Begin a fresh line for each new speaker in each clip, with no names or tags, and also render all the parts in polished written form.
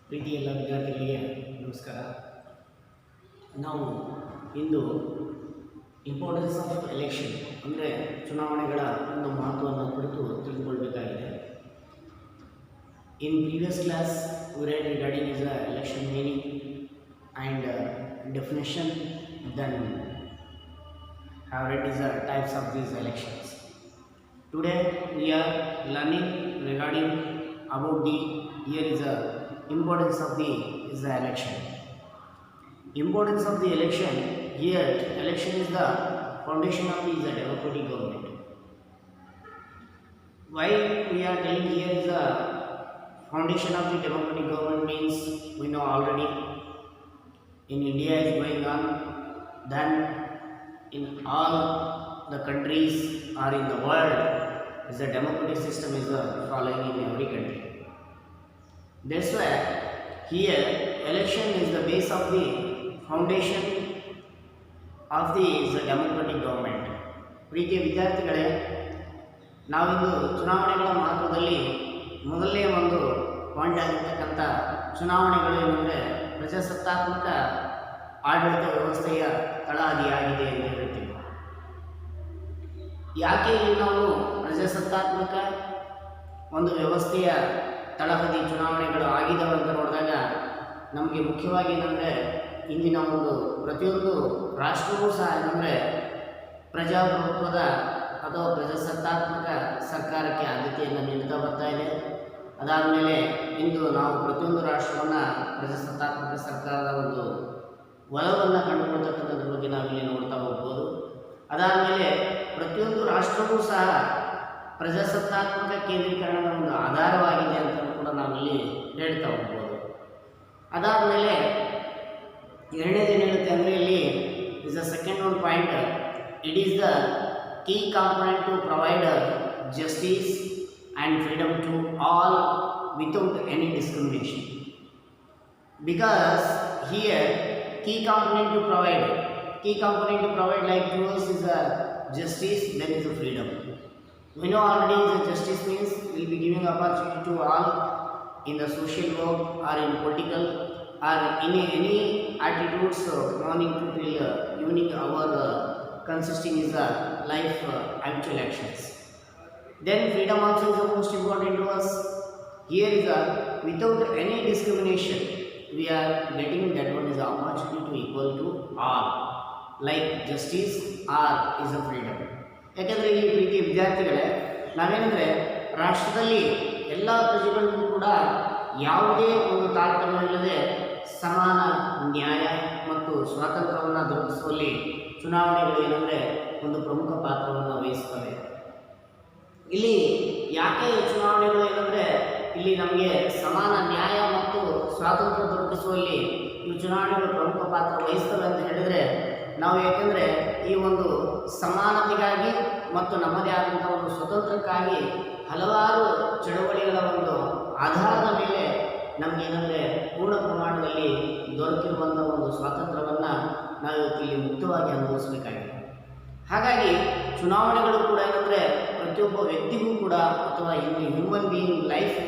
ಪ್ರೀತಿ ಎಲ್ಲ ವಿದ್ಯಾರ್ಥಿಗಳಿಗೆ ನಮಸ್ಕಾರ. ನಾವು ಇಂದು ಇಂಪಾರ್ಟೆನ್ಸ್ ಆಫ್ ಎಲೆಕ್ಷನ್ ಅಂದರೆ ಚುನಾವಣೆಗಳ ಒಂದು ಮಹತ್ವವನ್ನು ಕುರಿತು ತಿಳಿದುಕೊಳ್ಳಬೇಕಾಗಿದೆ. In previous class we read regarding is the election meaning and definition, then have read is the types of these elections. Today we are learning regarding about the here is the importance of the election. Importance of the election here, election is the foundation of the democratic government. Why we are telling here is the foundation of the democratic government means we know already in India is going on, then in all the countries or in the world is the democratic system is following in every country. That's why here election is the base of the foundation of the democratic government. ಪ್ರೀತಿಯ ವಿದ್ಯಾರ್ಥಿಗಳೇ, ನಾವಿಂದು ಚುನಾವಣೆಗಳ ಮಹತ್ವದಲ್ಲಿ ಮೊದಲನೇ ಒಂದು point ಆಗಿರ್ತಕ್ಕಂಥ ಚುನಾವಣೆಗಳು ಏನಂದರೆ ಪ್ರಜಾಸತ್ತಾತ್ಮಕ ಆಡಳಿತ ವ್ಯವಸ್ಥೆಯ ತಳಹದಿಯಾಗಿದೆ ಎಂದು ಹೇಳ್ತೀವಿ. ಯಾಕೆ ಇಲ್ಲಿ ನಾವು ಪ್ರಜಾಸತ್ತಾತ್ಮಕ ಒಂದು ವ್ಯವಸ್ಥೆಯ ತಳಹದಿ ಚುನಾವಣೆಗಳು ಆಗಿದ್ದಾವೆ ಅಂತ ನೋಡಿದಾಗ ನಮಗೆ ಮುಖ್ಯವಾಗಿ ಏನಂದರೆ ಇಂದಿನ ಒಂದು ಪ್ರತಿಯೊಂದು ರಾಷ್ಟ್ರವೂ ಸಹ ಏನಂದರೆ ಪ್ರಜಾಪ್ರಭುತ್ವದ ಅಥವಾ ಪ್ರಜಾಸತ್ತಾತ್ಮಕ ಸರ್ಕಾರಕ್ಕೆ ಆದ್ಯತೆಯನ್ನು ನೀಡುತ್ತಾ ಬರ್ತಾ ಇದೆ. ಅದಾದಮೇಲೆ ಇಂದು ನಾವು ಪ್ರತಿಯೊಂದು ರಾಷ್ಟ್ರವನ್ನು ಪ್ರಜಾಸತ್ತಾತ್ಮಕ ಸರ್ಕಾರದ ಒಂದು ಒಲವನ್ನು ಕಂಡುಕೊಳ್ತಕ್ಕಂಥದ್ರ ಬಗ್ಗೆ ನಾವಿಲ್ಲಿ ನೋಡ್ತಾ ಹೋಗ್ಬೋದು. ಅದಾದಮೇಲೆ ಪ್ರತಿಯೊಂದು ರಾಷ್ಟ್ರವೂ ಸಹ ಪ್ರಜಾಸತ್ತಾತ್ಮಕ ಕೇಂದ್ರೀಕರಣದ ಒಂದು ಆಧಾರವಾಗಿದೆ ಅಂತ ಕೂಡ ನಾವಿಲ್ಲಿ ಹೇಳ್ತಾ ಹೋಗ್ಬೋದು. ಅದಾದಮೇಲೆ ಎರಡನೇದೇನು ಹೇಳುತ್ತೆ ಅಂದರೆ ಇಲ್ಲಿ is the second one point, it is the key component to provide justice and freedom to all without any discrimination. Because here key component to provide like to us is a justice, then is a freedom. We know already the justice means we will be giving opportunity to all in the social work or in political or in any attitudes morning to till evening our consisting is a life actual actions. Then freedom also is the most important to us. Here is a without any discrimination we are getting that one is the opportunity to equal to all like justice or is a freedom. ಯಾಕೆಂದರೆ ಇಲ್ಲಿ ಪ್ರೀತಿಯ ವಿದ್ಯಾರ್ಥಿಗಳೇ, ನಾವೇನೆಂದರೆ ರಾಷ್ಟ್ರದಲ್ಲಿ ಎಲ್ಲ ಪ್ರಜೆಗಳಿಗೂ ಕೂಡ ಯಾವುದೇ ಒಂದು ತಾರತಮ್ಯವಿಲ್ಲದೆ ಸಮಾನ ನ್ಯಾಯ ಮತ್ತು ಸ್ವಾತಂತ್ರ್ಯವನ್ನು ದೊರಕಿಸುವಲ್ಲಿ ಚುನಾವಣೆಗಳು ಏನಂದರೆ ಒಂದು ಪ್ರಮುಖ ಪಾತ್ರವನ್ನು ವಹಿಸ್ತವೆ. ಇಲ್ಲಿ ಯಾಕೆ ಚುನಾವಣೆಗಳು ಏನಂದರೆ ಇಲ್ಲಿ ನಮಗೆ ಸಮಾನ ನ್ಯಾಯ ಮತ್ತು ಸ್ವಾತಂತ್ರ್ಯ ದೊರಕಿಸುವಲ್ಲಿ ಈ ಚುನಾವಣೆಗಳು ಪ್ರಮುಖ ಪಾತ್ರ ವಹಿಸ್ತವೆ ಅಂತ ಹೇಳಿದರೆ ನಾವು ಏಕೆಂದರೆ ಈ ಒಂದು ಸಮಾನತೆಗಾಗಿ ಮತ್ತು ನಮ್ಮದೇ ಆದಂಥ ಒಂದು ಸ್ವತಂತ್ರಕ್ಕಾಗಿ ಹಲವಾರು ಚಳುವಳಿಗಳ ಒಂದು ಆಧಾರದ ಮೇಲೆ ನಮಗೇನೆಂದರೆ ಪೂರ್ಣ ಪ್ರಮಾಣದಲ್ಲಿ ದೊರಕಿರುವಂಥ ಒಂದು ಸ್ವಾತಂತ್ರ್ಯವನ್ನು ನಾವು ಇಲ್ಲಿ ಮುಕ್ತವಾಗಿ ಅನುಭವಿಸಬೇಕಾಗಿದೆ. ಹಾಗಾಗಿ ಚುನಾವಣೆಗಳು ಕೂಡ ಏನಂದರೆ ಪ್ರತಿಯೊಬ್ಬ ವ್ಯಕ್ತಿಗೂ ಕೂಡ ಅಥವಾ human being life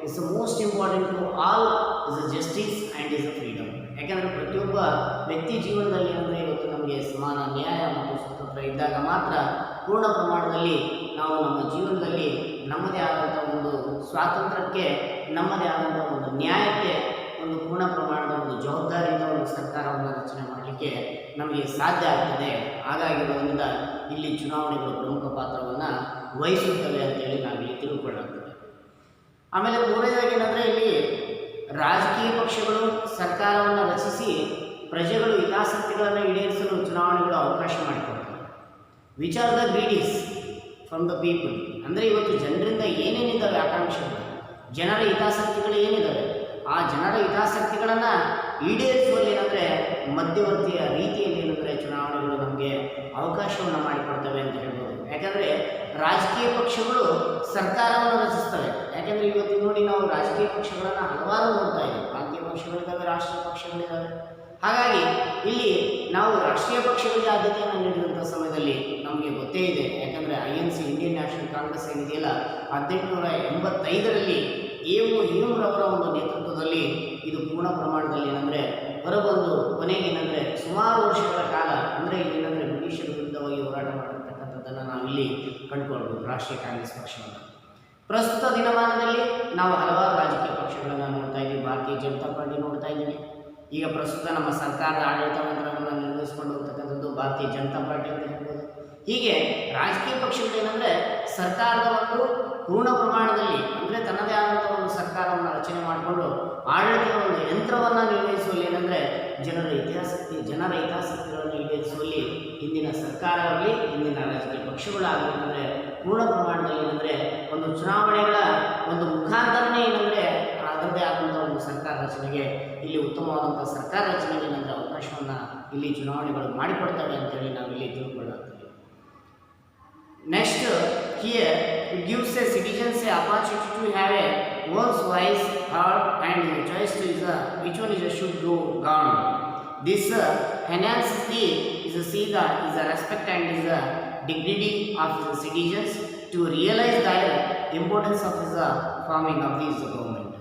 is the most important to all is a justice and is a freedom. ಯಾಕೆಂದರೆ ಪ್ರತಿಯೊಬ್ಬ ವ್ಯಕ್ತಿ ಜೀವನದಲ್ಲಿ ಏನಂದರೆ ಇವತ್ತು ನಮಗೆ ಸಮಾನ ನ್ಯಾಯ ಮತ್ತು ಸ್ವಾತಂತ್ರ್ಯ ಇದ್ದಾಗ ಮಾತ್ರ ಪೂರ್ಣ ಪ್ರಮಾಣದಲ್ಲಿ ನಾವು ನಮ್ಮ ಜೀವನದಲ್ಲಿ ನಮ್ಮದೇ ಆದಂಥ ಒಂದು ಸ್ವಾತಂತ್ರ್ಯಕ್ಕೆ, ನಮ್ಮದೇ ಆದಂಥ ಒಂದು ನ್ಯಾಯಕ್ಕೆ ಒಂದು ಪೂರ್ಣ ಪ್ರಮಾಣದ ಒಂದು ಜವಾಬ್ದಾರಿಯಿಂದ ಒಂದು ಸರ್ಕಾರವನ್ನು ರಚನೆ ಮಾಡಲಿಕ್ಕೆ ನಮಗೆ ಸಾಧ್ಯ ಆಗ್ತದೆ. ಹಾಗಾಗಿರೋದ್ರಿಂದ ಇಲ್ಲಿ ಚುನಾವಣೆಗಳು ಪ್ರಮುಖ ಪಾತ್ರವನ್ನು ವಹಿಸುತ್ತವೆ ಅಂತೇಳಿ ನಾವಿಲ್ಲಿ ತಿಳ್ಕೊಳ್ಳಾಗ್ತದೆ. ಆಮೇಲೆ ಮೂರನೇದಾಗಿ ಏನಂದರೆ ಇಲ್ಲಿ ರಾಜಕೀಯ ಪಕ್ಷಗಳು ಸರ್ಕಾರವನ್ನು ರಚಿಸಿ ಪ್ರಜೆಗಳು ಹಿತಾಸಕ್ತಿಗಳನ್ನು ಈಡೇರಿಸಲು ಚುನಾವಣೆಗಳು ಅವಕಾಶ ಮಾಡಿಕೊಡ್ತವೆ. Which are the greedies from the people ಅಂದರೆ ಇವತ್ತು ಜನರಿಂದ ಏನೇನಿದ್ದಾವೆ ಆಕಾಂಕ್ಷೆಗಳು, ಜನರ ಹಿತಾಸಕ್ತಿಗಳು ಏನಿದ್ದಾವೆ, ಆ ಜನರ ಹಿತಾಸಕ್ತಿಗಳನ್ನು ಈಡೇರಿಸುವಲ್ಲಿ ಏನಂದರೆ ಮಧ್ಯವರ್ತಿಯ ರೀತಿಯಲ್ಲಿ ಏನಂದರೆ ಚುನಾವಣೆಗಳು ನಮಗೆ ಅವಕಾಶವನ್ನು ಮಾಡಿಕೊಡ್ತವೆ ಅಂತ ಹೇಳ್ಬೋದು. ಯಾಕೆಂದರೆ ರಾಜಕೀಯ ಪಕ್ಷಗಳು ಸರ್ಕಾರವನ್ನು ರಚಿಸ್ತವೆ. ಯಾಕೆಂದರೆ ಇವತ್ತು ನೋಡಿ ನಾವು ರಾಜಕೀಯ ಪಕ್ಷಗಳನ್ನು ಹಲವಾರು ನೋಡ್ತಾ ಇದ್ದೀವಿ. ಪ್ರಾಂತೀಯ ಪಕ್ಷಗಳಿದ್ದಾವೆ, ರಾಷ್ಟ್ರೀಯ ಪಕ್ಷಗಳಿದ್ದಾವೆ. ಹಾಗಾಗಿ ಇಲ್ಲಿ ನಾವು ರಾಷ್ಟ್ರೀಯ ಪಕ್ಷಗಳಿಗೆ ಆದ್ಯತೆಯನ್ನು ನೀಡಿದಂಥ ಸಮಯದಲ್ಲಿ ನಮಗೆ ಗೊತ್ತೇ ಇದೆ. ಯಾಕಂದರೆ INC ಇಂಡಿಯನ್ ನ್ಯಾಷನಲ್ ಕಾಂಗ್ರೆಸ್ ಏನಿದೆಯಲ್ಲ 1885ರಲ್ಲಿ ಹೇಮರವರ ಒಂದು ನೇತೃತ್ವದಲ್ಲಿ ಇದು ಪೂರ್ಣ ಪ್ರಮಾಣದಲ್ಲಿ ಏನಂದರೆ ಹೊರಬಂದು ಕೊನೆಗೆ ಏನಂದರೆ ಸುಮಾರು ವರ್ಷಗಳ ಕಾಲ ಅಂದರೆ ಏನಂದರೆ ಬ್ರಿಟಿಷರ ವಿರುದ್ಧವಾಗಿ ಹೋರಾಟ ಮಾಡಿರ್ತಕ್ಕಂಥದ್ದನ್ನು ನಾವಿಲ್ಲಿ ಕಂಡುಕೊಳ್ಬೋದು ರಾಷ್ಟ್ರೀಯ ಕಾಂಗ್ರೆಸ್ ಪಕ್ಷವನ್ನು. ಪ್ರಸ್ತುತ ದಿನಮಾನದಲ್ಲಿ ನಾವು ಹಲವಾರು ರಾಜಕೀಯ ಪಕ್ಷಗಳನ್ನು ನೋಡ್ತಾ ಇದ್ದೀವಿ. ಭಾರತೀಯ ಜನತಾ ಪಾರ್ಟಿ ನೋಡ್ತಾ ಇದ್ದೀವಿ. ಈಗ ಪ್ರಸ್ತುತ ನಮ್ಮ ಸರ್ಕಾರದ ಆಡಳಿತ ಮಂತ್ರವನ್ನು ನಿರ್ವಹಿಸಿಕೊಂಡು ಹೋಗ್ತಕ್ಕಂಥದ್ದು ಭಾರತೀಯ ಜನತಾ ಪಾರ್ಟಿ ಅಂತ ಹೇಳ್ಬೋದು. ಹೀಗೆ ರಾಜಕೀಯ ಪಕ್ಷಗಳೇನೆಂದರೆ ಸರ್ಕಾರದ ಒಂದು ಪೂರ್ಣ ಪ್ರಮಾಣದಲ್ಲಿ ಅಂದರೆ ತನ್ನದೇ ಆದಂಥ ಒಂದು ಸರ್ಕಾರವನ್ನು ರಚನೆ ಮಾಡಿಕೊಂಡು ಆಡಳಿತದ ಒಂದು ಯಂತ್ರವನ್ನು ನಿರ್ವಹಿಸುವಲ್ಲಿ ಏನಂದರೆ ಜನರ ಹಿತಾಸಕ್ತಿಗಳನ್ನು ಈಡೇರಿಸುವಲ್ಲಿ ಇಂದಿನ ಸರ್ಕಾರವಾಗಲಿ ಇಂದಿನ ರಾಜಕೀಯ ಪಕ್ಷಗಳಾಗಲಿ ಏನಂದರೆ ಪೂರ್ಣ ಪ್ರಮಾಣದಲ್ಲಿ ಏನಂದರೆ ಒಂದು ಚುನಾವಣೆಗಳ ಒಂದು ಮುಖಾಂತರನೇ ಏನಂದರೆ ಅದರದೇ ಆದಂಥ ಒಂದು ಸರ್ಕಾರ ರಚನೆಗೆ ಇಲ್ಲಿ ಉತ್ತಮವಾದಂಥ ಸರ್ಕಾರ ರಚನೆಗೆ ಏನಂದರೆ ಅವಕಾಶವನ್ನು ಇಲ್ಲಿ ಚುನಾವಣೆಗಳು ಮಾಡಿಕೊಡ್ತವೆ ಅಂತೇಳಿ ನಾವು ಇಲ್ಲಿ ತಿಳ್ಕೊಳ್ಳುತ್ತೇವೆ. Next, here it gives a citizens a opportunity to have a one's voice heard and the choice to is which one should go governed. This enhances the respect and the dignity of the citizens to realize the importance of the forming of this government.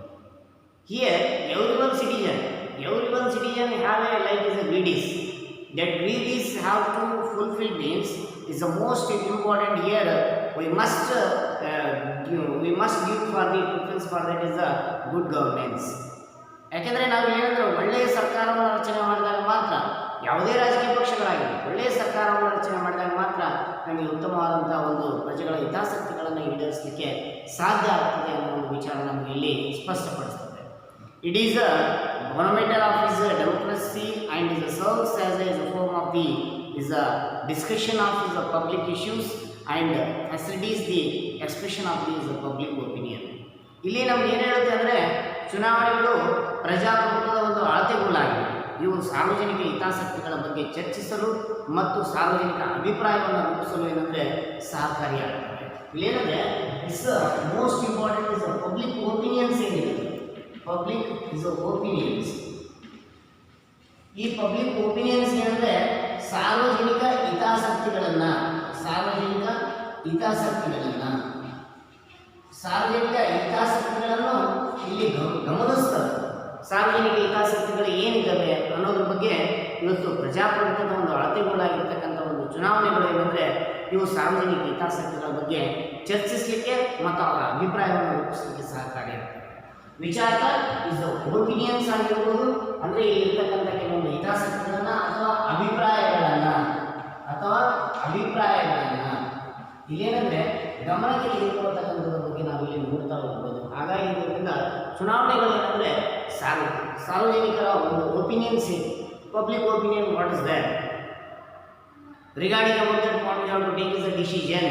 Here, everyone citizen have a like is a greedies. That greedies have to fulfill means is the most important here. We must give for the preference for that is a good governance. ಯಾಕೆಂದರೆ ನಾವು ಏನಂದ್ರೆ ಒಳ್ಳೆಯ ಸರ್ಕಾರವನ್ನು ರಚನೆ ಮಾಡಿದಾಗ ಮಾತ್ರ ಯಾವುದೇ ರಾಜಕೀಯ ಪಕ್ಷಗಳಾಗಲಿ ಒಳ್ಳೆಯ ಸರ್ಕಾರವನ್ನು ರಚನೆ ಮಾಡಿದಾಗ ಮಾತ್ರ ನಮಗೆ ಉತ್ತಮವಾದಂಥ ಒಂದು ಪ್ರಜೆಗಳ ಹಿತಾಸಕ್ತಿಗಳನ್ನು ಈಡೇರಿಸಲಿಕ್ಕೆ ಸಾಧ್ಯ ಆಗ್ತದೆ ಅನ್ನೋ ಒಂದು ವಿಚಾರ ನಮಗೆ ಇಲ್ಲಿ ಸ್ಪಷ್ಟಪಡಿಸ್ತದೆ. It is a governmental office democracy and is serves as a form of the is a discussion of the public issues and facilitates the expression of the public opinion. ಇಲ್ಲಿ ನಮ್ಗೆ ಏನು ಹೇಳುತ್ತೆ ಅಂದರೆ ಚುನಾವಣೆಗಳು ಪ್ರಜಾಪ್ರಭುತ್ವದ ಒಂದು ಅಳತೆಗೋಲಾಗಿವೆ. ಇವು ಸಾರ್ವಜನಿಕ ಹಿತಾಸಕ್ತಿಗಳ ಬಗ್ಗೆ ಚರ್ಚಿಸಲು ಮತ್ತು ಸಾರ್ವಜನಿಕ ಅಭಿಪ್ರಾಯವನ್ನು ರೂಪಿಸಲು ಏನಂದರೆ ಸಹಕಾರಿಯಾಗುತ್ತವೆ. ಇಲ್ಲೇನಂದರೆ it's most important is public opinions ಏನಿದೆ ಪಬ್ಲಿಕ್ ಇಸ್ ಒಪಿನಿಯನ್ಸ್. ಈ ಪಬ್ಲಿಕ್ ಒಪಿನಿಯನ್ಸ್ ಏನಂದರೆ ಸಾರ್ವಜನಿಕ ಹಿತಾಸಕ್ತಿಗಳನ್ನು ಇಲ್ಲಿ ಗಮನಿಸ್ತದೆ. ಸಾರ್ವಜನಿಕ ಹಿತಾಸಕ್ತಿಗಳು ಏನಿದ್ದಾವೆ ಅನ್ನೋದ್ರ ಬಗ್ಗೆ ಇವತ್ತು ಪ್ರಜಾಪ್ರಭುತ್ವದ ಒಂದು ಅಳತೆಗೋಲಾಗಿರ್ತಕ್ಕಂಥ ಒಂದು ಚುನಾವಣೆಗಳು ಏನಂದರೆ ಇವು ಸಾರ್ವಜನಿಕ ಹಿತಾಸಕ್ತಿಗಳ ಬಗ್ಗೆ ಚರ್ಚಿಸಲಿಕ್ಕೆ ಮತ್ತು ಅವರ ಅಭಿಪ್ರಾಯವನ್ನು ರೂಪಿಸಲಿಕ್ಕೆ ಸಹಕಾರಿಯಾಗ್ತದೆ. ವಿಚಾರ ಇಸ್ ಒಪಿನಿಯನ್ಸ್ ಆಗಿರ್ಬೋದು, ಅಂದರೆ ಇಲ್ಲಿರ್ತಕ್ಕಂಥ ಕೆಲವೊಂದು ಹಿತಾಸಕ್ತಿಗಳನ್ನು ಅಥವಾ ಅಭಿಪ್ರಾಯಗಳನ್ನು ಇಲ್ಲೇನೆಂದರೆ ಗಮನಕ್ಕೆ ತೆಗೆದುಕೊಳ್ತಕ್ಕಂಥದ್ರ ಬಗ್ಗೆ ನಾವು ಇಲ್ಲಿ ನೋಡ್ತಾ ಹೋಗ್ಬೋದು. ಹಾಗಾಗಿ ಇದರಿಂದ ಚುನಾವಣೆಗಳು ಏನಂದರೆ ಸಾರ್ವಜನಿಕರ ಒಂದು ಒಪಿನಿಯನ್ಸ್ ಇದೆ. Public opinion what is that regarding about that what we have to take is a decision.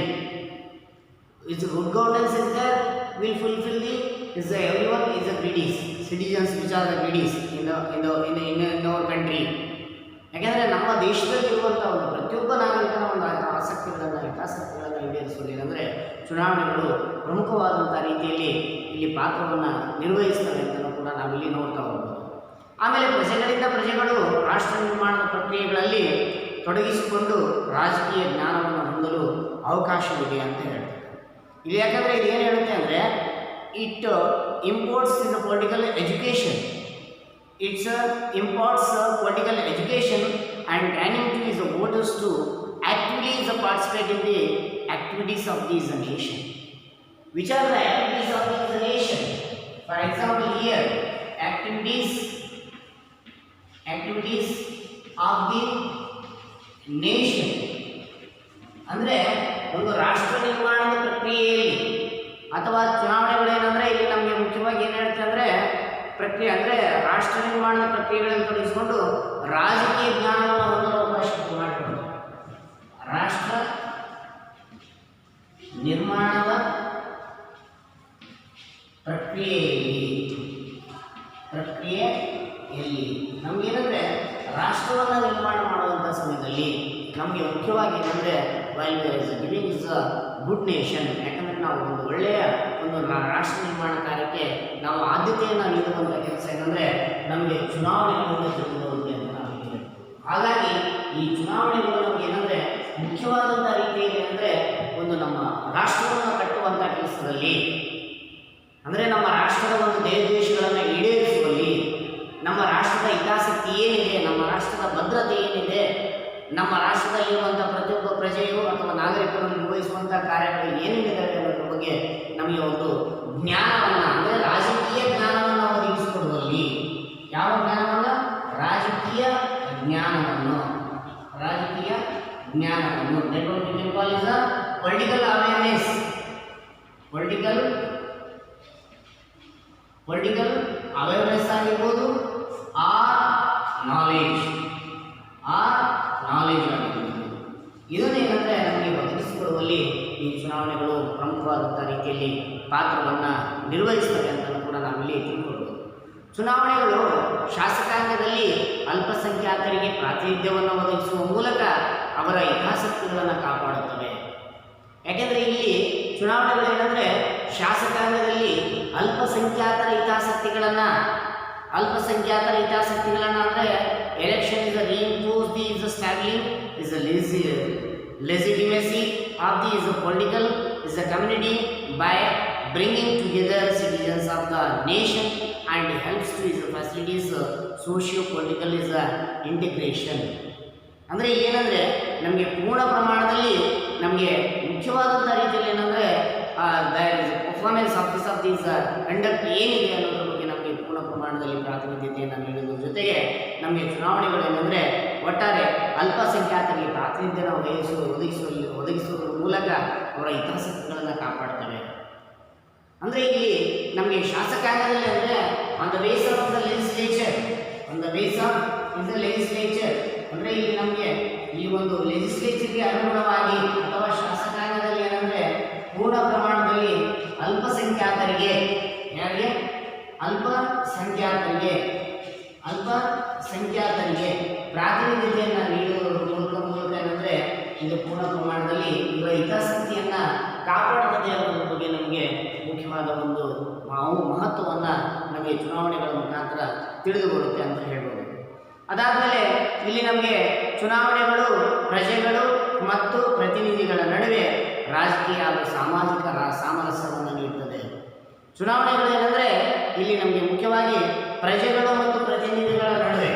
Is good governance is there will fulfil the is everyone is a greedies citizens which are the greedies in our country. ಯಾಕೆಂದರೆ ನಮ್ಮ ದೇಶದಲ್ಲಿರುವಂಥ ಒಂದು ಪ್ರತಿಯೊಬ್ಬ ನಾಗರಿಕನ ಒಂದು ಹಿತಾಸಕ್ತಿಗಳನ್ನು ಈಡೇರಿಸುವುದು ಏನಂದರೆ ಚುನಾವಣೆಗಳು ಪ್ರಮುಖವಾದಂಥ ರೀತಿಯಲ್ಲಿ ಇಲ್ಲಿ ಪಾತ್ರವನ್ನು ನಿರ್ವಹಿಸ್ತವೆ ಅಂತಲೂ ಕೂಡ ನಾವಿಲ್ಲಿ ನೋಡ್ತಾ ಹೋಗ್ಬೋದು. ಆಮೇಲೆ ಪ್ರಜೆಗಳು ರಾಷ್ಟ್ರ ನಿರ್ಮಾಣದ ಪ್ರಕ್ರಿಯೆಗಳಲ್ಲಿ ತೊಡಗಿಸಿಕೊಂಡು ರಾಜಕೀಯ ಜ್ಞಾನವನ್ನು ಹೊಂದಲು ಅವಕಾಶವಿದೆ ಅಂತ ಹೇಳ್ತಾರೆ. ಇಲ್ಲಿ ಯಾಕಂದರೆ ಇದು ಏನು ಹೇಳುತ್ತೆ ಅಂದರೆ it imports in the political education. It imports political education and training to the voters to actively participate in the activities of this nation. Which are the activities of this nation? For example, here activities of the nation. ಅಂದರೆ ಒಂದು ರಾಷ್ಟ್ರ ನಿರ್ಮಾಣದ ಪ್ರಕ್ರಿಯೆಯಲ್ಲಿ ಅಥವಾ ಚುನಾವಣೆಗಳೇನೆಂದರೆ ಇಲ್ಲಿ ನಮಗೆ ಮುಖ್ಯವಾಗಿ ಏನು ಹೇಳ್ತಾರೆ ಅಂದರೆ ಪ್ರಕ್ರಿಯೆ ಅಂದರೆ ರಾಷ್ಟ್ರ ನಿರ್ಮಾಣದ ಪ್ರಕ್ರಿಯೆಗಳನ್ನು ತೊಡಗಿಸಿಕೊಂಡು ರಾಜಕೀಯ ಜ್ಞಾನವನ್ನು ಹೊಂದಲು ಅವಕಾಶ ಮಾಡಿಕೊಡ್ತಾರೆ. ರಾಷ್ಟ್ರ ನಿರ್ಮಾಣದ ಪ್ರಕ್ರಿಯೆಯಲ್ಲಿ ನಮಗೇನೆಂದರೆ ರಾಷ್ಟ್ರವನ್ನು ನಿರ್ಮಾಣ ಮಾಡುವಂಥ ಸಮಯದಲ್ಲಿ ನಮಗೆ ಮುಖ್ಯವಾಗಿ ಏನಂದರೆ while there is giving is a good nation. ಯಾಕಂದರೆ ನಾವು ಒಂದು ಒಳ್ಳೆಯ ಒಂದು ರಾಷ್ಟ್ರ ನಿರ್ಮಾಣ ಕಾರ್ಯಕ್ಕೆ ನಾವು ಆದ್ಯತೆಯನ್ನು ನೀಡುವಂಥ ಕೆಲಸ ಏನಂದರೆ ನಮಗೆ ಚುನಾವಣೆಗಳಿಂದ ತಿಳಿದುಬರುತ್ತೆ ಅಂತ ನಾವು ಹೇಳ್ತೀವಿ. ಹಾಗಾಗಿ ಈ ಚುನಾವಣೆಗಳು ನಮಗೆ ಏನಂದರೆ ಮುಖ್ಯವಾದಂಥ ರೀತಿಯಲ್ಲಿ ಅಂದರೆ ಒಂದು ನಮ್ಮ ರಾಷ್ಟ್ರವನ್ನು ಕಟ್ಟುವಂಥ ಕೆಲಸದಲ್ಲಿ ಅಂದರೆ ನಮ್ಮ ರಾಷ್ಟ್ರದ ಧ್ಯೇಯೋದ್ದೇಶಗಳನ್ನು ಈಡೇರಿಸುವಲ್ಲಿ, ನಮ್ಮ ರಾಷ್ಟ್ರದ ಹಿತಾಸಕ್ತಿ ಏನಿದೆ, ನಮ್ಮ ರಾಷ್ಟ್ರದ ಭದ್ರತೆ ಏನಿದೆ, ನಮ್ಮ ರಾಷ್ಟ್ರದಲ್ಲಿರುವಂಥ ಪ್ರತಿಯೊಬ್ಬ ಪ್ರಜೆಯು ಅಥವಾ ನಾಗರಿಕರು ನಿರ್ವಹಿಸುವಂಥ ಕಾರ್ಯಗಳು ಏನೇನಿದ್ದಾವೆ ಅನ್ನೋದ್ರ ಬಗ್ಗೆ ನಮಗೆ ಒಂದು ಜ್ಞಾನವನ್ನು, ಅಂದರೆ ರಾಜಕೀಯ ಜ್ಞಾನವನ್ನು ಒದಗಿಸಿಕೊಡುವಲ್ಲಿ, ಯಾವ ಜ್ಞಾನವನ್ನು? ರಾಜಕೀಯ ಜ್ಞಾನವನ್ನು. ಪೊಲಿಟಿಕಲ್ ಅವೇರ್ನೆಸ್, ಪೊಲಿಟಿಕಲ್ ಅವೇರ್ನೆಸ್ ಆಗಿರ್ಬೋದು, ನಾಲೆಜ್ ಆಗಿರ್ಬೋದು. ಇದನ್ನೇನಂದರೆ ನಮಗೆ ಒದಗಿಸಿಕೊಡುವಲ್ಲಿ ಈ ಚುನಾವಣೆಗಳು ಪ್ರಮುಖವಾದಂಥ ರೀತಿಯಲ್ಲಿ ಪಾತ್ರವನ್ನು ನಿರ್ವಹಿಸ್ತವೆ ಅಂತ ಕೂಡ ನಾವಿಲ್ಲಿ ತಿಳ್ಕೊಳ್ಬೋದು. ಚುನಾವಣೆಗಳು ಶಾಸಕಾಂಗದಲ್ಲಿ ಅಲ್ಪಸಂಖ್ಯಾತರಿಗೆ ಪ್ರಾತಿನಿಧ್ಯವನ್ನು ಒದಗಿಸುವ ಮೂಲಕ ಅವರ ಹಿತಾಸಕ್ತಿಗಳನ್ನು ಕಾಪಾಡುತ್ತವೆ. ಯಾಕೆಂದರೆ ಇಲ್ಲಿ ಚುನಾವಣೆಗಳು ಏನಂದರೆ ಶಾಸಕಾಂಗದಲ್ಲಿ ಅಲ್ಪಸಂಖ್ಯಾತರ ಹಿತಾಸಕ್ತಿಗಳನ್ನು ಅಂದರೆ election is reinforce the is establishing is a legitimacy of the is a political is a community by bringing together citizens of the nation and helps to is facilities socio-political is integration. ಅಂದರೆ ಏನಂದರೆ ನಮಗೆ ಪೂರ್ಣ ಪ್ರಮಾಣದಲ್ಲಿ ನಮಗೆ ಮುಖ್ಯವಾದಂಥ ರೀತಿಯಲ್ಲಿ ಏನಂದರೆ performance office of these conduct ಏನಿದೆ ಅನ್ನೋದ್ರ ಬಗ್ಗೆ ನಮಗೆ ಪೂರ್ಣ ಪ್ರಮಾಣದಲ್ಲಿ ಪ್ರಾತಿನಿಧ್ಯತೆಯನ್ನು ನೀಡುವುದರ ಜೊತೆಗೆ ನಮಗೆ ಚುನಾವಣೆಗಳು ಏನಂದರೆ ಒಟ್ಟಾರೆ ಅಲ್ಪಸಂಖ್ಯಾತರಿಗೆ ಪ್ರಾತಿನಿಧ್ಯನ ಒದಗಿಸುವುದರ ಮೂಲಕ ಅವರ ಹಿತಾಸಕ್ತಿಗಳನ್ನು ಕಾಪಾಡ್ತವೆ. ಅಂದರೆ ಇಲ್ಲಿ ನಮಗೆ ಶಾಸಕಾಂಗದಲ್ಲಿ ಅಂದರೆ on the base of the legislature ಅಂದರೆ ಇಲ್ಲಿ ನಮಗೆ ಈ ಒಂದು ಲೆಜಿಸ್ಲೇಚರ್ಗೆ ಅನುಗುಣವಾಗಿ ಅಥವಾ ಶಾಸಕಾಂಗದಲ್ಲಿ ಏನಂದರೆ ಪೂರ್ಣ ಪ್ರಮಾಣದಲ್ಲಿ ಅಲ್ಪಸಂಖ್ಯಾತರಿಗೆ ಪ್ರಾತಿನಿಧ್ಯತೆಯನ್ನು ನೀಡುವುದರ ಮೂಲಕ ಏನಂದರೆ ಇದು ಪೂರ್ಣ ಪ್ರಮಾಣದಲ್ಲಿ ಇವರ ಹಿತಾಸಕ್ತಿಯನ್ನು ಕಾಪಾಡುತ್ತದೆ ಅನ್ನೋದ್ರ ಬಗ್ಗೆ ನಮಗೆ ಮುಖ್ಯವಾದ ಒಂದು ಮಹತ್ವವನ್ನು ನಮಗೆ ಚುನಾವಣೆಗಳ ಮುಖಾಂತರ ತಿಳಿದು ಬರುತ್ತೆ ಅಂತ ಹೇಳ್ಬೋದು. ಅದಾದಮೇಲೆ ಇಲ್ಲಿ ನಮಗೆ ಚುನಾವಣೆಗಳು ಪ್ರಜೆಗಳು ಮತ್ತು ಪ್ರತಿನಿಧಿಗಳ ನಡುವೆ ರಾಜಕೀಯ ಹಾಗೂ ಸಾಮಾಜಿಕ ಸಾಮರಸ್ಯವನ್ನು ನೀಡುತ್ತದೆ. ಚುನಾವಣೆಗಳು ಏನಂದರೆ ಇಲ್ಲಿ ನಮಗೆ ಮುಖ್ಯವಾಗಿ ಪ್ರಜೆಗಳು ಮತ್ತು ಪ್ರತಿನಿಧಿಗಳ ನಡುವೆ,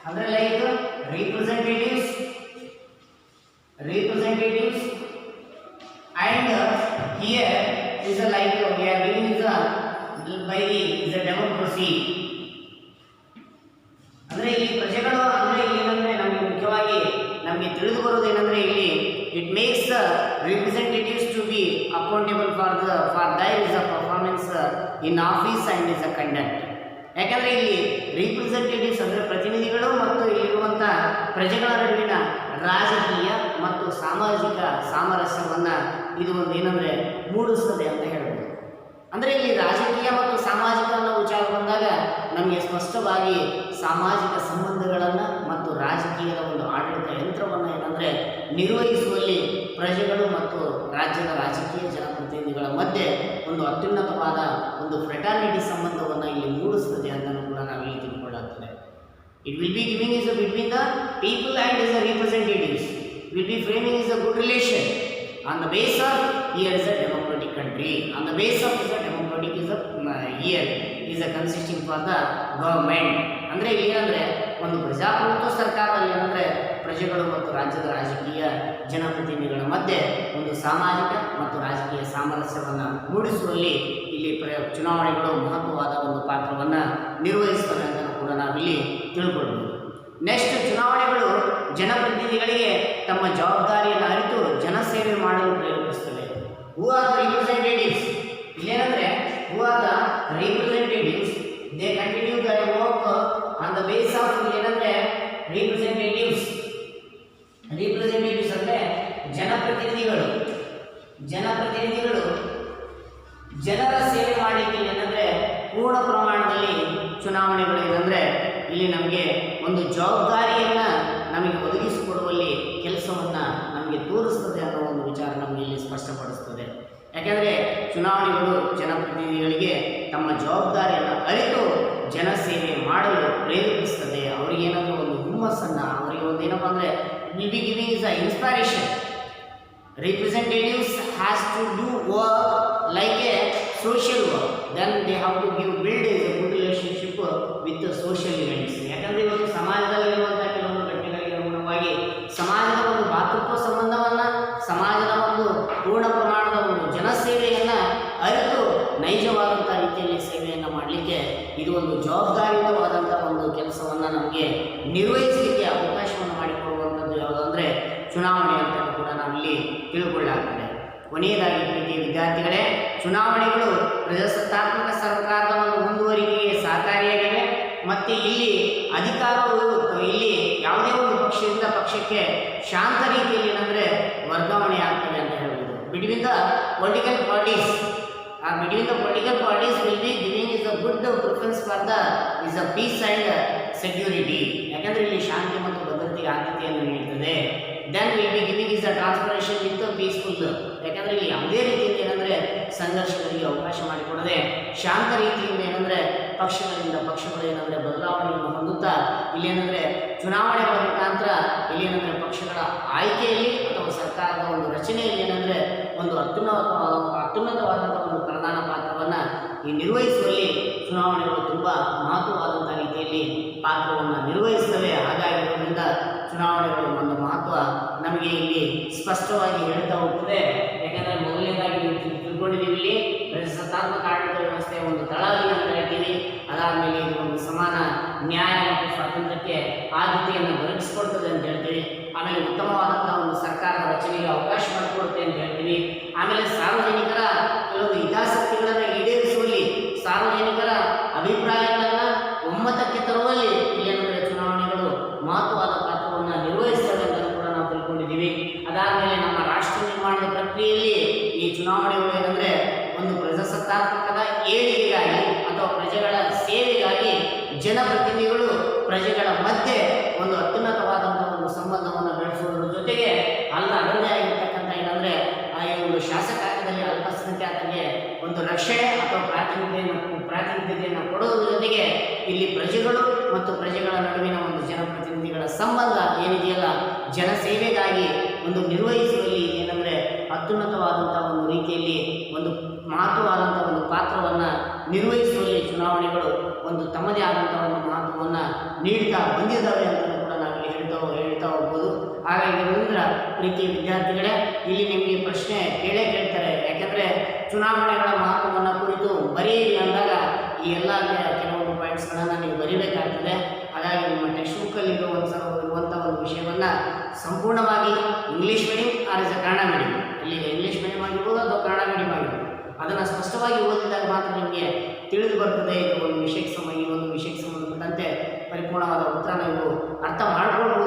ಅಂದರೆ like representatives and here is a like we are giving is a by the is a democracy. ಅಂದರೆ ಇಲ್ಲಿ ಪ್ರಜೆಗಳು ಅಂದರೆ ಏನಂದರೆ ನಮಗೆ ಮುಖ್ಯವಾಗಿ ನಮಗೆ ತಿಳಿದು ಬರೋದೇನೆಂದರೆ ಇಲ್ಲಿ it makes the representatives to be accountable for their is a performance in office and is a conduct. ಯಾಕಂದರೆ ಇಲ್ಲಿ ರಿಪ್ರೆಸೆಂಟೇಟಿವ್ಸ್ ಅಂದರೆ ಪ್ರತಿನಿಧಿಗಳು ಮತ್ತು ಇಲ್ಲಿರುವಂಥ ಪ್ರಜೆಗಳ ನಡುವಿನ ರಾಜಕೀಯ ಮತ್ತು ಸಾಮಾಜಿಕ ಸಾಮರಸ್ಯವನ್ನು ಇದು ಒಂದು ಏನಂದರೆ ಮೂಡಿಸ್ತದೆ ಅಂತ ಹೇಳ್ಬೋದು. ಅಂದರೆ ಇಲ್ಲಿ ರಾಜಕೀಯ ಮತ್ತು ಸಾಮಾಜಿಕ ಅನ್ನೋ ವಿಚಾರ ಬಂದಾಗ ನಮಗೆ ಸ್ಪಷ್ಟವಾಗಿ ಸಾಮಾಜಿಕ ಸಂಬಂಧಗಳನ್ನು ಮತ್ತು ರಾಜಕೀಯದ ಒಂದು ಆಡಳಿತ ಯಂತ್ರವನ್ನು ಏನಂದರೆ ನಿರ್ವಹಿಸುವಲ್ಲಿ ಪ್ರಜೆಗಳು ಮತ್ತು ರಾಜ್ಯದ ರಾಜಕೀಯ ಜನಪ್ರತಿನಿಧಿಗಳ ಮಧ್ಯೆ ಒಂದು ಅತ್ಯುನ್ನತವಾದ ಒಂದು ಫ್ರೆಟರ್ನಿಟಿ ಸಂಬಂಧವನ್ನು ಇಲ್ಲಿ ಮೂಡಿಸ್ತದೆ ಅಂತಲೂ ಕೂಡ ನಾವಿಲ್ಲಿ ತಿಳ್ಕೊಳ್ಳುತ್ತದೆ. It will be giving is a between the people and is a representatives. Will be framing is a good relation. On the base of here is a democratic country. On the base of is a democratic is a here is a consisting for the government. ಅಂದರೆ ಇಲ್ಲಿ ಏನಂದರೆ ಒಂದು ಪ್ರಜಾಪ್ರಭುತ್ವ ಸರ್ಕಾರದಲ್ಲಿ ಏನಂದರೆ ಪ್ರಜೆಗಳು ಮತ್ತು ರಾಜ್ಯದ ರಾಜಕೀಯ ಜನಪ್ರತಿನಿಧಿಗಳ ಮಧ್ಯೆ ಒಂದು ಸಾಮಾಜಿಕ ಮತ್ತು ರಾಜಕೀಯ ಸಾಮರಸ್ಯವನ್ನು ಮೂಡಿಸುವಲ್ಲಿ ಇಲ್ಲಿ ಚುನಾವಣೆಗಳು ಮಹತ್ವವಾದ ಒಂದು ಪಾತ್ರವನ್ನು ನಿರ್ವಹಿಸ್ತವೆ ಅಂತ ಕೂಡ ನಾವಿಲ್ಲಿ ತಿಳ್ಕೊಳ್ಬೋದು. ನೆಕ್ಸ್ಟ್, ಚುನಾವಣೆಗಳು ಜನಪ್ರತಿನಿಧಿಗಳಿಗೆ ತಮ್ಮ ಜವಾಬ್ದಾರಿಯನ್ನು ಅರಿತು ಜನಸೇವೆ ಮಾಡಲು ಪ್ರೇರೇಪಿಸುತ್ತವೆ. Who are the representatives? ಇಲ್ಲೇನಂದರೆ who are the representatives they continue the work on the base of ಏನಂದರೆ ರಿಪ್ರೆಸೆಂಟೇಟಿವ್ಸ್ ಅಂದರೆ ಜನಪ್ರತಿನಿಧಿಗಳು ಜನರ ಸೇವೆ ಮಾಡಲಿಕ್ಕೆ ಏನಂದರೆ ಪೂರ್ಣ ಪ್ರಮಾಣದಲ್ಲಿ ಚುನಾವಣೆಗಳು ಏನಂದರೆ ಇಲ್ಲಿ ನಮಗೆ ಒಂದು ಜವಾಬ್ದಾರಿಯನ್ನು ನಮಗೆ ಒದಗಿಸಿಕೊಡುವಲ್ಲಿ ಕೆಲಸವನ್ನು ನಮಗೆ ತೋರಿಸ್ತದೆ ಅನ್ನೋ ಒಂದು ವಿಚಾರ ನಮಗೆ ಇಲ್ಲಿ ಸ್ಪಷ್ಟಪಡಿಸ್ತದೆ. ಯಾಕೆಂದರೆ ಚುನಾವಣೆಗಳು ಜನಪ್ರತಿನಿಧಿಗಳಿಗೆ ತಮ್ಮ ಜವಾಬ್ದಾರಿಯನ್ನು ಅರಿತು ಜನಸೇವೆ ಮಾಡಲು ಪ್ರೇರೇಪಿಸ್ತದೆ. ಅವರಿಗೇನಾದರೂ ಒಂದು ಹುಮ್ಮಸ್ಸನ್ನು, ಅವರಿಗೆ ಒಂದು ಏನಪ್ಪ ಅಂದರೆ will be giving is a inspiration. Representatives has to do work like a social work. Then they have to give ನೈಜವಾದಂಥ ರೀತಿಯಲ್ಲಿ ಸೇವೆಯನ್ನು ಮಾಡಲಿಕ್ಕೆ ಇದು ಒಂದು ಜವಾಬ್ದಾರಿಯುತವಾದಂಥ ಒಂದು ಕೆಲಸವನ್ನು ನಮಗೆ ನಿರ್ವಹಿಸಲಿಕ್ಕೆ ಅವಕಾಶವನ್ನು ಮಾಡಿಕೊಡುವಂಥದ್ದು ಯಾವುದಂದರೆ ಚುನಾವಣೆ ಅಂತ ಕೂಡ ನಾವಿಲ್ಲಿ ತಿಳ್ಕೊಳ್ಳಾಗ್ತದೆ. ಕೊನೆಯದಾಗಿ ಪ್ರೀತಿಯ ವಿದ್ಯಾರ್ಥಿಗಳೇ, ಚುನಾವಣೆಗಳು ಪ್ರಜಾಸತ್ತಾತ್ಮಕ ಸರ್ಕಾರದ ಒಂದು ಮುಂದುವರಿಕೆಗೆ ಸಹಕಾರಿಯಾಗಿವೆ ಮತ್ತು ಇಲ್ಲಿ ಅಧಿಕಾರವು ಇಲ್ಲಿ ಯಾವುದೇ ಒಂದು ಪಕ್ಷದಿಂದ ಪಕ್ಷಕ್ಕೆ ಶಾಂತ ರೀತಿಯಲ್ಲಿ ಏನಂದರೆ ವರ್ಗಾವಣೆ ಆಗ್ತದೆ ಅಂತ ಹೇಳ್ಬೋದು. Between the political parties will be giving is a good preference for the is a peace and security. ಯಾಕಂದರೆ ಇಲ್ಲಿ ಶಾಂತಿ ಮತ್ತು ಭದ್ರತೆಗೆ ಆದ್ಯತೆಯನ್ನು ನೀಡುತ್ತದೆ. Then will be giving is a transformation with peaceful. ಯಾಕಂದರೆ ಇಲ್ಲಿ ಯಾವುದೇ ರೀತಿಯಿಂದ ಏನಂದರೆ ಸಂಘರ್ಷಗಳಿಗೆ ಅವಕಾಶ ಮಾಡಿಕೊಡದೆ ಶಾಂತ ರೀತಿಯಿಂದ ಏನಂದರೆ ಪಕ್ಷಗಳಿಂದ ಪಕ್ಷಗಳು ಏನಂದರೆ ಬದಲಾವಣೆಯನ್ನು ಹೊಂದುತ್ತಾ ಇಲ್ಲಿ ಏನಂದರೆ ಚುನಾವಣೆಗಳ ಮುಖಾಂತರ ಇಲ್ಲಿ ಏನಂದರೆ ಪಕ್ಷಗಳ ಆಯ್ಕೆಯಲ್ಲಿ ಅಥವಾ ಸರ್ಕಾರದ ಒಂದು ರಚನೆಯಲ್ಲಿ ಏನಂದರೆ ಒಂದು ಅತ್ಯುನ್ನತವಾದಂಥ ಒಂದು ಪ್ರಧಾನ ಪಾತ್ರವನ್ನು ಈ ನಿರ್ವಹಿಸುವಲ್ಲಿ ಚುನಾವಣೆಗಳು ತುಂಬ ಮಹತ್ವವಾದಂಥ ರೀತಿಯಲ್ಲಿ ಪಾತ್ರವನ್ನು ನಿರ್ವಹಿಸ್ತವೆ. ಹಾಗಾಗಿರೋದ್ರಿಂದ ಚುನಾವಣೆಗಳು ಒಂದು ಮಹತ್ವ ನಮಗೆ ಇಲ್ಲಿ ಸ್ಪಷ್ಟವಾಗಿ ಹೇಳ್ತಾ ಹೋಗ್ತದೆ. ಯಾಕಂದರೆ ಮೊದಲನೇದಾಗಿ ತಿಳ್ಕೊಂಡಿದ್ದೀವಿ, ಇಲ್ಲಿ ಪ್ರಜಾಸತ್ತಾತ್ಮಕ ಆಡಳಿತ ವ್ಯವಸ್ಥೆಯ ಒಂದು ತಳಹದಿ ಅಂತ ಹೇಳ್ತೀವಿ. ಅದಾದಮೇಲೆ ಇದು ಒಂದು ಸಮಾನ ನ್ಯಾಯ ಮತ್ತು ಸ್ವಾತಂತ್ರ್ಯಕ್ಕೆ ಆದ್ಯತೆಯನ್ನು ಒದಗಿಸಿಕೊಡ್ತದೆ ಅಂತ ಹೇಳ್ತೀವಿ. ಆಮೇಲೆ ಉತ್ತಮವಾದಂಥ ಒಂದು ಸರ್ಕಾರದ ರಚನೆಗೆ ಅವಕಾಶ ಮಾಡಿಕೊಡುತ್ತೆ ಅಂತ ಹೇಳ್ತೀವಿ. ಆಮೇಲೆ ಸಾರ್ವಜನಿಕರ ಕೆಲವೊಂದು ಹಿತಾಸಕ್ತಿಗಳನ್ನು ಈಡೇರಿಸುವಲ್ಲಿ ಸಾರ್ವಜನಿಕರ ಅಭಿಪ್ರಾಯಗಳನ್ನು ಒಮ್ಮತಕ್ಕೆ ತರುವಲ್ಲಿ ಏನಂದರೆ ಚುನಾವಣೆಗಳು ಮಹತ್ವವಾದ ಪಾತ್ರವನ್ನು ನಿರ್ವಹಿಸ್ತವೆ ಅಂತ ಕೂಡ ನಾವು ತಿಳ್ಕೊಂಡಿದ್ದೀವಿ. ಅದಾದಮೇಲೆ ನಮ್ಮ ರಾಷ್ಟ್ರ ನಿರ್ಮಾಣದ ಪ್ರಕ್ರಿಯೆಯಲ್ಲಿ ಈ ಚುನಾವಣೆಗಳು ಏನಂದರೆ ಒಂದು ಪ್ರಜಾಸತ್ತಾತ್ಮಕದ ಏಳಿಗೆಗಾಗಿ ಅಥವಾ ಪ್ರಜೆಗಳ ಸೇವೆಗಾಗಿ ಜನಪ್ರತಿನಿಧಿಗಳು ಪ್ರಜೆಗಳ ಮಧ್ಯೆ ಒಂದು ಅತ್ಯುನ್ನತವಾದಂಥ ಒಂದು ಸಂಬಂಧವನ್ನು ಬೆಳೆಸುವುದರ ಜೊತೆಗೆ ಅದರದೇ ಆಗಿರ್ತಕ್ಕಂಥ ಏನಂದರೆ ಈ ಒಂದು ಶಾಸಕಾಂಗದಲ್ಲಿ ಅಲ್ಪಸಂಖ್ಯಾತರಿಗೆ ಒಂದು ರಕ್ಷಣೆ ಅಥವಾ ಪ್ರಾತಿನಿಧ್ಯತೆಯನ್ನು ಕೊಡುವುದರ ಜೊತೆಗೆ ಇಲ್ಲಿ ಪ್ರಜೆಗಳು ಮತ್ತು ಪ್ರಜೆಗಳ ನಡುವಿನ ಒಂದು ಜನಪ್ರತಿನಿಧಿಗಳ ಸಂಬಂಧ ಏನಿದೆಯಲ್ಲ ಜನಸೇವೆಗಾಗಿ ಒಂದು ನಿರ್ವಹಿಸುವಲ್ಲಿ ಏನಂದರೆ ಅತ್ಯುನ್ನತವಾದಂಥ ಒಂದು ರೀತಿಯಲ್ಲಿ ಒಂದು ಮಹತ್ವವಾದಂಥ ಒಂದು ಪಾತ್ರವನ್ನು ನಿರ್ವಹಿಸುವಲ್ಲಿ ಚುನಾವಣೆಗಳು ಒಂದು ತಮ್ಮದೇ ಆದಂಥ ಒಂದು ಮಹತ್ವವನ್ನು ನೀಡ್ತಾ ಬಂದಿದ್ದಾವೆ ಅಂತ ಕೂಡ ನಾವಿಲ್ಲಿ ಹೇಳ್ತಾ ಹೋಗ್ಬೋದು. ಹಾಗಾಗಿ ಇದರಿಂದ ಪ್ರೀತಿಯ ವಿದ್ಯಾರ್ಥಿಗಳೇ, ಇಲ್ಲಿ ನಿಮಗೆ ಪ್ರಶ್ನೆ ಕೇಳ್ತಾರೆ. ಯಾಕೆಂದರೆ ಚುನಾವಣೆಗಳ ಮಹತ್ವವನ್ನು ಕುರಿತು ಬರೀರಿ ಅಂದಾಗ ಈ ಎಲ್ಲ ಕೆಲವೊಂದು ಪಾಯಿಂಟ್ಸ್ಗಳನ್ನು ನೀವು ಬರೀಬೇಕಾಗ್ತದೆ. ಹಾಗಾಗಿ ನಿಮ್ಮ ಟೆಕ್ಸ್ಟ್ ಬುಕ್ಕಲ್ಲಿ ಇರುವಂಥ ಒಂದು ವಿಷಯವನ್ನು ಸಂಪೂರ್ಣವಾಗಿ English medium or is a Kannada medium, ಇಲ್ಲಿ ಇಂಗ್ಲೀಷ್ ಮೀಡಿಯಂ ಆಗಿರ್ಬೋದು ಅಥವಾ ಕನ್ನಡ ಮೀಡಿಯಂ ಆಗಿರ್ಬೋದು, ಅದನ್ನು ಸ್ಪಷ್ಟವಾಗಿ ಓದಿದಾಗ ಮಾತ್ರ ನಿಮಗೆ ತಿಳಿದು ಬರ್ತದೆ. ಈ ಒಂದು ವಿಷಯಕ್ಕೆ ಸಂಬಂಧಪಟ್ಟಂತೆ ಪರಿಪೂರ್ಣವಾದ ಉತ್ತರ ನೀವು ಅರ್ಥ ಮಾಡಿಕೊಳ್ಬೋದು